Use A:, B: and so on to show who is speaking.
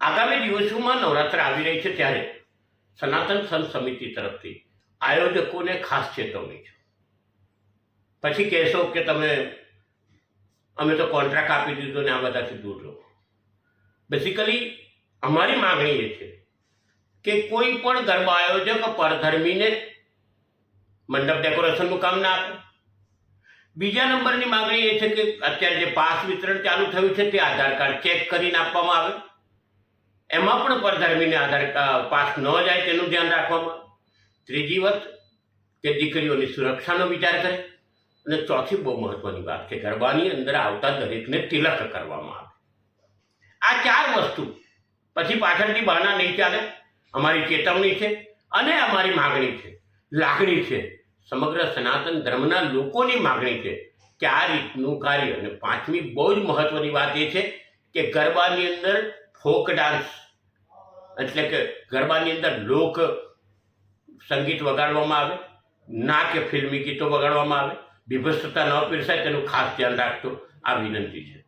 A: આગામી દિવસોમાં નવરાત્ર આવી રહી છે ત્યારે સનાતન સંત સમિતિ તરફથી આયોજકોને ખાસ ચેતવણી છે. પછી કહેશો કે તમે અમે તો કોન્ટ્રાક્ટ આપી દીધો ને આ બધાથી દૂર રહો. બેસિકલી અમારી માગણી એ છે કે કોઈ પણ ગરબા આયોજક પરધર્મીને મંડપ ડેકોરેશનનું કામ ના આપે. બીજા નંબરની માગણી એ છે કે અત્યારે જે પાસ વિતરણ ચાલુ થયું છે તે આધાર કાર્ડ ચેક કરીને આપવામાં આવે. એમાં પણ પરધર્મીને આધાર પાસ ન જાય તેનું ધ્યાન રાખવામાં આવે. ત્રીજી વાત કે દીકરીઓની સુરક્ષાનો વિચાર કરે. અને ચોથી બહુ મહત્વની વાત કે ગરબાની અંદર આવતા દરેકને તિલક કરવામાં આવે. આ 4 વસ્તુ પછી પાછળથી બહાના નહીં ચાલે. અમારી ચેતવણી છે અને અમારી માગણી છે, લાગણી છે, સમગ્ર સનાતન ધર્મના લોકોની માગણી છે કે આ રીતનું કાર્ય. અને 5મી બહુ જ મહત્વની વાત એ છે કે ગરબાની અંદર ફોક ડાન્સ એટલે કે ગરબાની અંદર લોક સંગીત વગાડવામાં આવે, ના કે ફિલ્મી ગીતો વગાડવામાં આવે. વિભત્સતા ન પીરસાય તેનું ખાસ ધ્યાન રાખતો આ વિનંતી છે.